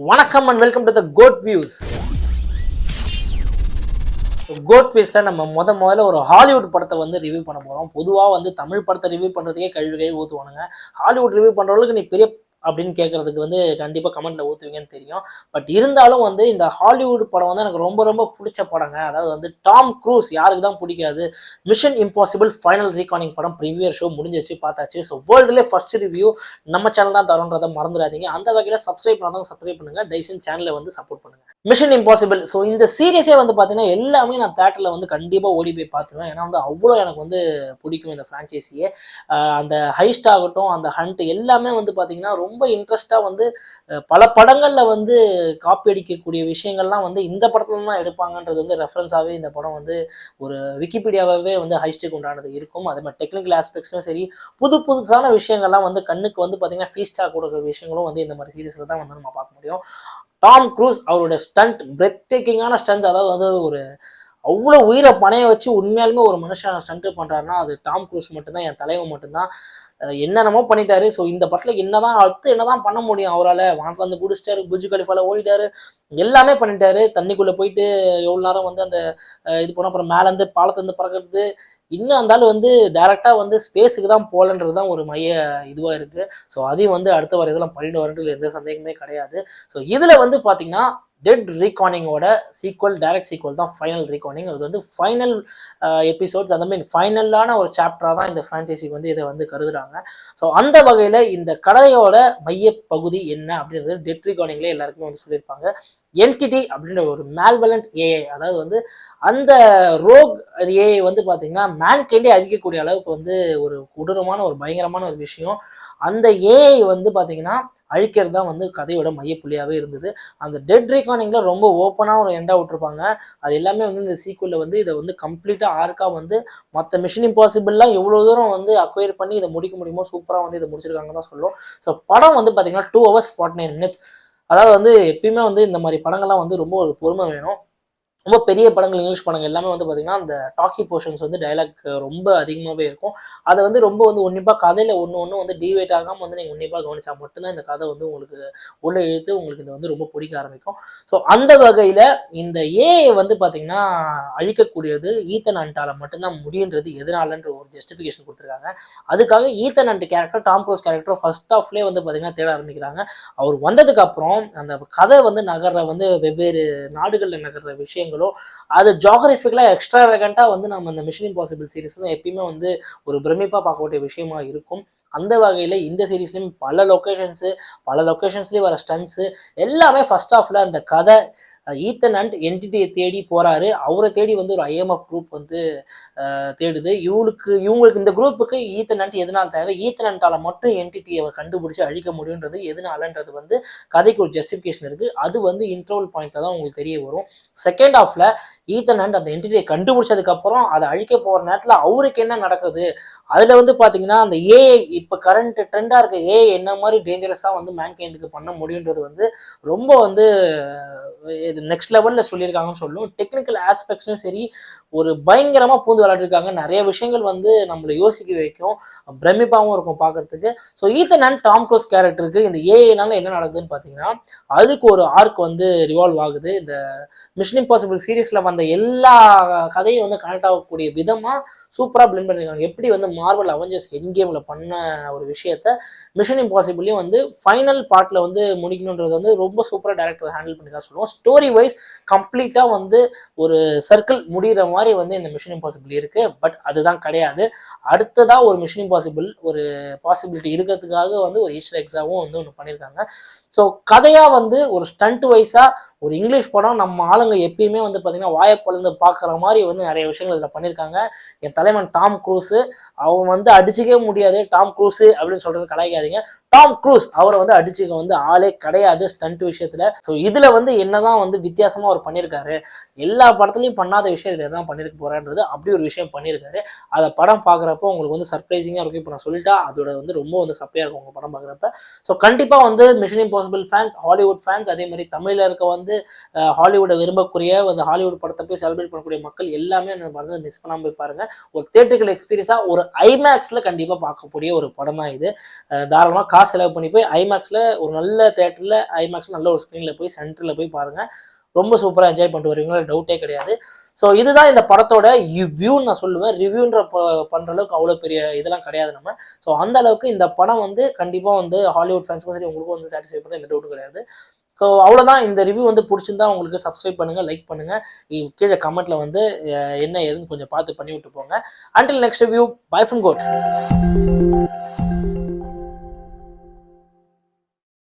வணக்கம் and welcome to the code views. Code வியூஸ்ல நம்ம முதல்ல ஒரு ஹாலிவுட் படத்தை வந்து ரிவ்யூ பண்ண போறோம். பொதுவாக வந்து தமிழ் படத்தை ரிவ்யூ பண்றதுக்கே கழுவி ஊற்றுவானுங்க. ஹாலிவுட் ரிவ்யூ பண்றவங்களுக்கு நீ பெரிய அப்படின்னு கேட்கறதுக்கு வந்து கண்டிப்பாக கமெண்ட்ல ஊற்றுவீங்கன்னு தெரியும். பட் இருந்தாலும் வந்து இந்த ஹாலிவுட் படம் வந்து எனக்கு ரொம்ப ரொம்ப பிடிச்ச படங்க. அதாவது வந்து டாம் க்ரூஸ் யாருக்கு தான் பிடிக்காது. மிஷன் இம்பாசிபிள் ஃபைனல் ரீகானிங் படம் ப்ரீவியர் ஷோ முடிஞ்சிச்சு, பார்த்தாச்சு. ஸோ வேர்ல்டுலேயே ஃபர்ஸ்ட் ரிவ்யூ நம்ம சேனல் தான் தரோன்றதை மறந்துடாதீங்க. அந்த வகையில் சப்ஸ்கிரைப் பண்ணாதான் சப்ஸ்கிரைப் பண்ணுங்க. தயவுசெய்து சேனலை வந்து சப்போர்ட் பண்ணுங்க. Mission impossible. ஸோ இந்த சீரியஸே வந்து பார்த்தீங்கன்னா எல்லாமே நான் தேட்டரில் வந்து கண்டிப்பாக ஓடி போய் பார்த்துருவேன். ஏன்னா வந்து அவ்வளோ எனக்கு வந்து பிடிக்கும் இந்த ஃப்ரான்ச்சைஸியே. அந்த ஹைஸ்ட் ஆகட்டும், அந்த ஹண்ட் எல்லாமே வந்து பார்த்தீங்கன்னா ரொம்ப இன்ட்ரெஸ்டாக வந்து பல படங்களில் வந்து காப்பி அடிக்கக்கூடிய விஷயங்கள்லாம் வந்து இந்த படத்துல தான் எடுப்பாங்கன்றது வந்து ரெஃபரன்ஸாகவே இந்த படம் வந்து ஒரு விக்கிபீடியாவே வந்து ஹைஸ்டுக்கு உண்டானது இருக்கும். அதே மாதிரி டெக்னிக்கல் ஆஸ்பெக்ட்ஸும் சரி, புதுசான விஷயங்கள்லாம் வந்து கண்ணுக்கு வந்து பார்த்தீங்கன்னா ஃபீஸ்டாக கொடுக்குற விஷயங்களும் வந்து இந்த மாதிரி சீரீஸில் தான் வந்து நம்ம பார்க்க முடியும். டாம் க்ரூஸ் அவருடைய ஸ்டண்ட் பிரெத் டேக்கிங்கான ஸ்டன்ட்ஸ், அதாவது வந்து ஒரு அவ்வளோ உயிரை பணைய வச்சு உண்மையாலுமே ஒரு மனுஷன் ஸ்டண்ட் பண்ணுறாருன்னா அது டாம் க்ரூஸ் மட்டும்தான், என் தலைவன் மட்டும்தான். என்னென்னமோ பண்ணிட்டாரு. ஸோ இந்த படத்தில் என்னதான் பண்ண முடியும் அவரால்? வானத்தில் வந்து குடிச்சிட்டாரு, புர்ஜ் கலிஃபால ஓடிட்டாரு, எல்லாமே பண்ணிட்டாரு. தண்ணிக்குள்ளே போயிட்டு எவ்வளோ நேரம் வந்து அந்த இது பண்ண, அப்புறம் மேலேருந்து பாலத்துலேருந்து பறக்கிறது, இன்னும் அந்தாலும் வந்து டைரெக்டாக வந்து ஸ்பேஸுக்கு தான் போகலன்றது தான் ஒரு மைய இதுவாக இருக்குது. ஸோ அதையும் வந்து அடுத்த வர இதெல்லாம் பண்ணிட்டு வரன்றது எந்த சந்தேகமே கிடையாது. ஸோ இதில் வந்து பார்த்தீங்கன்னா டெட் ரீகானிங்கோட சீக்வல், டைரக்ட் சீக்வல் தான் ஃபைனல் ரீகானிங். அது வந்து ஃபைனல் எபிசோட்ஸ், அந்த மாதிரி ஃபைனலான ஒரு சாப்டராக தான் இந்த ஃப்ரான்ச்சைஸிக்கு வந்து இதை வந்து கருதுறாங்க. ஸோ அந்த வகையில் இந்த கதையோட மைய பகுதி என்ன அப்படின்றது டெட் ரீகானிங்லேயே எல்லாருக்குமே வந்து சொல்லியிருப்பாங்க. என்டிட்டி அப்படின்ற ஒரு மேல்வலண்ட் ஏஐ, அதாவது வந்து அந்த ரோக் ஏஐ வந்து பார்த்தீங்கன்னா மேன்கைண்டே அழிக்கக்கூடிய அளவுக்கு வந்து ஒரு கொடூரமான ஒரு பயங்கரமான ஒரு விஷயம். அந்த ஏஐ வந்து பார்த்தீங்கன்னா அழிக்கிறது தான் வந்து கதையோட மையப்புள்ளியாகவே இருந்தது. அந்த டெட் ரீகானிங்ல ரொம்ப ஓப்பனாக ஒரு எண்டாக விட்டுருப்பாங்க. அது எல்லாமே வந்து இந்த சீக்குவலில் வந்து இதை வந்து கம்ப்ளீட்டாக ஆர்க்காக வந்து மற்ற மிஷன் இம்பாசிபிள்லாம் எவ்வளோ தூரம் வந்து அக்வயர் பண்ணி இதை முடிக்க முடியுமோ சூப்பராக வந்து இதை முடிச்சிருக்காங்கன்னு தான் சொல்லுவோம். ஸோ படம் வந்து பார்த்தீங்கன்னா 2 hours 49 minutes. அதாவது வந்து எப்பயுமே வந்து இந்த மாதிரி படங்கள்லாம் வந்து ரொம்ப ஒரு பொறுமை வேணும். ரொம்ப பெரிய படங்கள், இங்கிலீஷ் படங்கள் எல்லாமே வந்து பார்த்தீங்கன்னா அந்த டாக்கி போர்ஷன்ஸ் வந்து டைலாக் ரொம்ப அதிகமாகவே இருக்கும். அதை வந்து ரொம்ப வந்து உன்னிப்பாக கதையில் ஒன்று வந்து டிவேட் ஆகாமல் வந்து நீங்கள் உன்னிப்பாக கவனிச்சா மட்டும்தான் இந்த கதை வந்து உங்களுக்கு உள்ள இழுத்து உங்களுக்கு இது வந்து ரொம்ப பிடிக்க ஆரம்பிக்கும். ஸோ அந்த வகையில் இந்த ஏஐ வந்து பார்த்தீங்கன்னா அழிக்கக்கூடியது ஈத்தன் ஹண்டால மட்டும்தான் முடியுன்றது எதனாலன்ற ஒரு ஜஸ்டிஃபிகேஷன் கொடுத்துருக்காங்க. அதுக்காக Ethan Hunt character, Tom Cruise character first ஆஃப்லேயே வந்து பார்த்தீங்கன்னா தேட ஆரம்பிக்கிறாங்க. அவர் வந்ததுக்கு அப்புறம் அந்த கதை வந்து நகர்ற வந்து வெவ்வேறு நாடுகளில் நகர்ற விஷயங்கள் அது ஜியோகிராபிக்கலா எக்ஸ்ட்ரா வேகண்டா வந்து நம்ம இந்த மிஷன் இம்பாசிபிள் சீரிஸ் தான் எப்பயுமே வந்து ஒரு பிரமிப்பா பார்க்கக்கூடிய விஷயமா இருக்கும். அந்த வகையில இந்த சீரீஸ்லயும் பல லொகேஷன்ஸ்லயும் வர ஸ்டன்ஸ் எல்லாமே ஃபர்ஸ்ட் ஹாஃப்ல அந்த கதை ஈத்தன் ஹண்ட் என்டிட்டியை தேடி போறாரு. அவரை தேடி வந்து ஒரு ஐஎம்எஃப் குரூப் வந்து தேடுது. இவங்களுக்கு இந்த குரூப்புக்கு ஈத்தன் ஹண்ட் எதனால தேவை, ஈத்தன் ஹண்டால மட்டும் என்டிட்டியை கண்டுபிடிச்சு அழிக்க முடியுன்றது எதனாலன்றது வந்து கதைக்கு ஒரு ஜஸ்டிஃபிகேஷன் இருக்கு. அது வந்து இன்ட்ரோல் பாயிண்ட்ல தான் உங்களுக்கு தெரிய வரும். செகண்ட் ஹாஃப்ல ஈத்தன் ஹண்ட் அந்த என்டிட்டியை கண்டுபிடிச்சதுக்கு அப்புறம் அதை அழிக்க போற நேரத்துல அவருக்கு என்ன நடக்குது, அதுல வந்து பாத்தீங்கன்னா அந்த ஏஐ இப்ப கரண்ட் ட்ரெண்டா இருக்க ஏஐ என்ன மாதிரி டேஞ்சரஸா வந்து மேன்கைண்டுக்கு பண்ண முடியுன்றது வந்து ரொம்ப வந்து நெக்ஸ்ட் லெவல்ல சொல்லியிருக்காங்கன்னு சொல்லும். டெக்னிக்கல் ஆஸ்பெக்ட்ஸும் சரி ஒரு பயங்கரமா பூந்து விளையாடிருக்காங்க. நிறைய விஷயங்கள் வந்து நம்மளை யோசிக்க வைக்கும், பிரமிப்பாகவும் இருக்கும் பார்க்கறதுக்கு. So Ethan Hunt Tom Cruise கேரக்டருக்கு இந்த ஏஐனால என்ன நடக்குதுன்னு பார்த்தீங்கன்னா அதுக்கு ஒரு ஆர்க் வந்து ரிவால்வ் ஆகுது. இந்த மிஷன் இம்பாசிபிள் சீரீஸ்ல வந்த எல்லா கதையும் வந்து கனெக்ட் ஆகக்கூடிய விதமா சூப்பராக பிளெண்ட் பண்ணிருக்காங்க. எப்படி வந்து மார்வல் அவெஞ்சர்ஸ் எண்ட் கேம்ல பண்ண ஒரு விஷயத்த மிஷன் இம்பாசிபிளையும் வந்து ஃபைனல் பார்ட்ல வந்து முடிக்கணுன்றது வந்து ரொம்ப சூப்பராக டேரக்டர் ஹேண்டில் பண்ணிருக்கா சொல்லுவோம். ஸ்டோரி வைஸ் கம்ப்ளீட்டா வந்து ஒரு சர்க்கிள் முடிகிற மாதிரி வந்து இந்த மிஷன் இம்பாசிபிள் இருக்கு. பட் அதுதான் கிடையாது. அடுத்ததா ஒரு மிஷன் இம்பாசிபிள் ஒரு பாசிபிலிட்டி இருக்கிறதுக்காக வந்து ஒரு ஈஸ்டர் எக்ஸாவும் வந்து ஒன்று பண்ணியிருக்காங்க. ஸோ கதையா வந்து ஒரு ஸ்டண்ட் வைஸா ஒரு இங்கிலீஷ் படம் நம்ம ஆளுங்க எப்பயுமே வந்து பார்த்தீங்கன்னா வாயப்பொழுந்து பார்க்குற மாதிரி வந்து நிறைய விஷயங்கள் இதில் பண்ணியிருக்காங்க. என் தலைவன் டாம் க்ரூஸு, அவன் வந்து அடிச்சுக்கவே முடியாது. டாம் க்ரூஸு அப்படின்னு சொல்றது கலாய்க்காதீங்க. டாம் க்ரூஸ் அவரை வந்து அடிச்சுக்க வந்து ஆளே கிடையாது ஸ்டண்ட் விஷயத்துல. ஸோ இதுல வந்து என்னதான் வந்து வித்தியாசமா அவர் பண்ணியிருக்காரு, எல்லா படத்துலையும் பண்ணாத விஷயம் இதில் தான் பண்ணியிருக்க போறான்றது அப்படி ஒரு விஷயம் பண்ணியிருக்காரு. அதை படம் பார்க்குறப்போ உங்களுக்கு வந்து சர்ப்ரைசிங்காக இருக்கும். இப்போ நான் சொல்லிட்டா அதோட வந்து ரொம்ப வந்து சப்பையாக இருக்கும் உங்கள் படம் பார்க்குறப்ப. ஸோ கண்டிப்பாக வந்து mission impossible fans, Hollywood fans, அதே மாதிரி தமிழில் இருக்க வந்து ஹாலிவுட்டை விரும்பக்கூடிய அந்த ஹாலிவுட் படத்தை போய் செலிப்ரேட் பண்ணக்கூடிய மக்கள் எல்லாமே அந்த படத்தை மிஸ் பண்ணாமல் போய் பாருங்க. ஒரு தியேட்டரிக்கல் எக்ஸ்பீரியன்ஸாக ஒரு ஐமேக்ஸில் கண்டிப்பாக பார்க்கக்கூடிய ஒரு படம் தான் இது. தாராளமாக காசு செலவு பண்ணி போய் ஐமேக்ஸில் ஒரு நல்ல தேட்டரில் ஐமேக்ஸில் நல்ல ஒரு ஸ்க்ரீனில் போய் சென்டரில் போய் பாருங்கள். ரொம்ப சூப்பராக என்ஜாய் பண்ணிட்டு வருவீங்களா, டவுட்டே கிடையாது. ஸோ இதுதான் இந்த படத்தோட வியூன்னு நான் சொல்லுவேன். ரிவ்யூன்ற பண்ணுற அளவுக்கு அவ்வளோ பெரிய இதெல்லாம் கிடையாது நம்ம. ஸோ அந்த அளவுக்கு இந்த படம் வந்து கண்டிப்பாக வந்து ஹாலிவுட் ஃபேன்ஸுக்கும் சரி உங்களுக்கும் வந்து சாட்டிஸ்ஃபை பண்ண எந்த டவுட்டும் கிடையாது. ஸோ அவ்வளோதான். இந்த ரிவ்யூ வந்து பிடிச்சிருந்தா உங்களுக்கு சப்ஸ்கிரைப் பண்ணுங்கள், லைக் பண்ணுங்கள், கீழே கமெண்ட்டில் வந்து என்ன ஏதுன்னு கொஞ்சம் பார்த்து பண்ணி விட்டு போங்க. Until next review, bye from code.